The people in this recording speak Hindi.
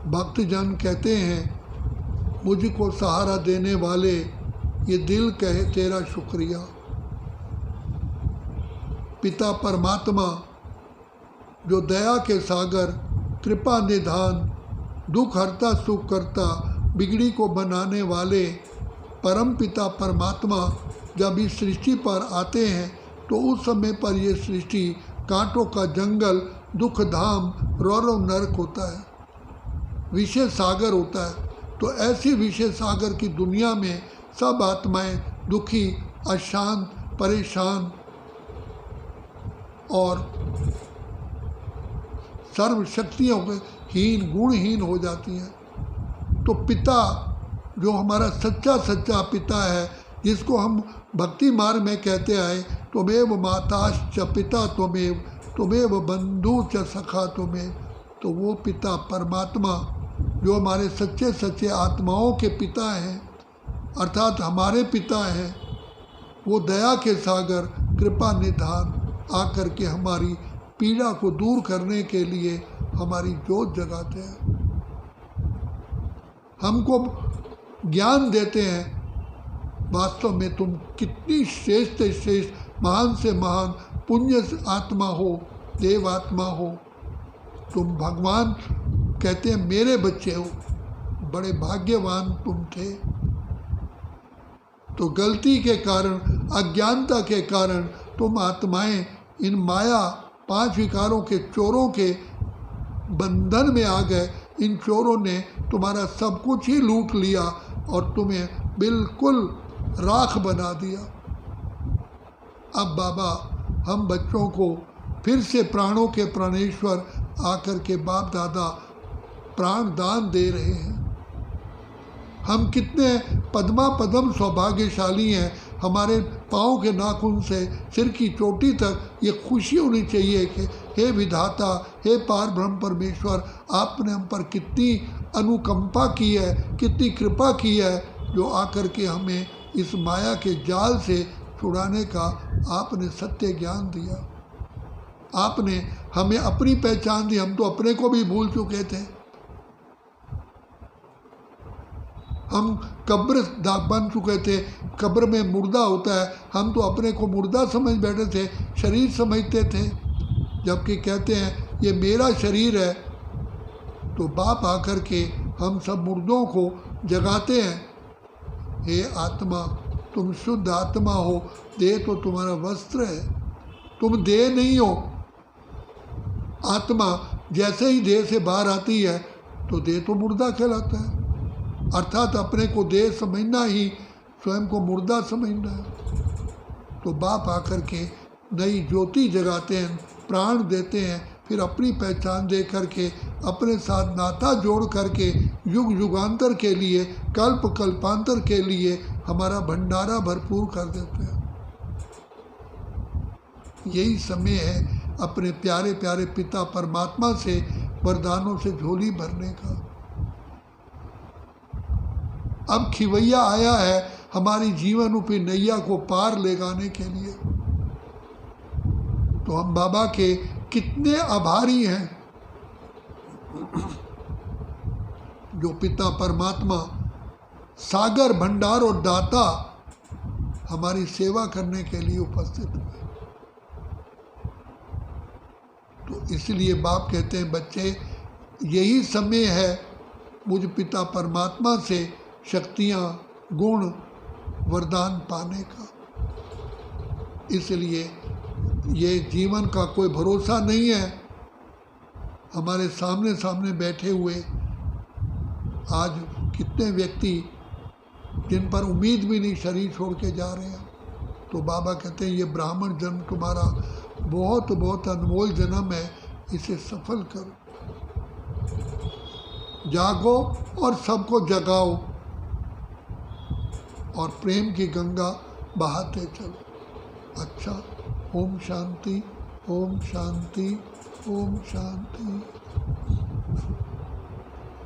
भक्तजन कहते हैं, मुझको सहारा देने वाले ये दिल कहे तेरा शुक्रिया। पिता परमात्मा जो दया के सागर, कृपा निधान, दुख हरता सुख करता, बिगड़ी को बनाने वाले परम पिता परमात्मा जब इस सृष्टि पर आते हैं तो उस समय पर ये सृष्टि कांटों का जंगल, दुख धाम, रौरव नरक होता है, विषय सागर होता है। तो ऐसी विषय सागर की दुनिया में सब आत्माएं दुखी, अशांत, परेशान और सर्व शक्तियों के हीन, गुणहीन हो जाती हैं। तो पिता जो हमारा सच्चा पिता है, जिसको हम भक्ति मार्ग में कहते आए, त्वमेव माताश्च पिता त्वमेव बंधु च सखा त्वमेव, तो वो पिता परमात्मा जो हमारे सच्चे आत्माओं के पिता हैं, अर्थात हमारे पिता हैं, वो दया के सागर, कृपा निधान आकर के हमारी पीड़ा को दूर करने के लिए हमारी जोत जगाते हैं, हमको ज्ञान देते हैं। वास्तव में तुम कितनी श्रेष्ठ से श्रेष्ठ, महान से महान पुण्य आत्मा हो, देव आत्मा हो, तुम भगवान कहते हैं मेरे बच्चे हो, बड़े भाग्यवान तुम थे। तो गलती के कारण, अज्ञानता के कारण तुम आत्माएं इन माया 5 विकारों के चोरों के बंधन में आ गए। इन चोरों ने तुम्हारा सब कुछ ही लूट लिया और तुम्हें बिल्कुल राख बना दिया। अब बाबा हम बच्चों को फिर से प्राणों के प्राणेश्वर आकर के बाप दादा प्राण दान दे रहे हैं। हम कितने पद्मा पदम सौभाग्यशाली हैं। हमारे पाँव के नाखून से सिर की चोटी तक ये खुशी होनी चाहिए कि हे विधाता, हे पार ब्रह्म परमेश्वर, आपने हम पर कितनी अनुकंपा की है, कितनी कृपा की है, जो आकर के हमें इस माया के जाल से छुड़ाने का आपने सत्य ज्ञान दिया। आपने हमें अपनी पहचान दी। हम तो अपने को भी भूल चुके थे। हम कब्र बन चुके थे, कब्र में मुर्दा होता है, हम तो अपने को मुर्दा समझ बैठे थे, शरीर समझते थे, जबकि कहते हैं ये मेरा शरीर है। तो बाप आकर के हम सब मुर्दों को जगाते हैं, हे आत्मा तुम शुद्ध आत्मा हो, देह तो तुम्हारा वस्त्र है, तुम देह नहीं हो। आत्मा जैसे ही देह से बाहर आती है तो देह तो मुर्दा कहलाता है, अर्थात अपने को देह समझना ही स्वयं को मुर्दा समझना है। तो बाप आकर के नई ज्योति जगाते हैं, प्राण देते हैं, फिर अपनी पहचान दे करके अपने साथ नाता जोड़ करके युग युगांतर के लिए, कल्प कल्पांतर के लिए हमारा भंडारा भरपूर कर देते हैं। यही समय है अपने प्यारे प्यारे पिता परमात्मा से वरदानों से झोली भरने का। अब खिवैया आया है हमारी जीवन रूपी नैया को पार ले जाने के लिए। तो हम बाबा के कितने आभारी हैं, जो पिता परमात्मा सागर भंडार और दाता हमारी सेवा करने के लिए उपस्थित हुए। तो इसलिए बाप कहते हैं, बच्चे यही समय है मुझ पिता परमात्मा से शक्तियाँ, गुण, वरदान पाने का। इसलिए ये जीवन का कोई भरोसा नहीं है। हमारे सामने सामने बैठे हुए आज कितने व्यक्ति जिन पर उम्मीद भी नहीं, शरीर छोड़ के जा रहे हैं। तो बाबा कहते हैं ये ब्राह्मण जन्म तुम्हारा बहुत बहुत अनमोल जन्म है, इसे सफल करो, जागो और सबको जगाओ और प्रेम की गंगा बहाते चलो। अच्छा, ओम शांति, ओम शांति, ओम शांति।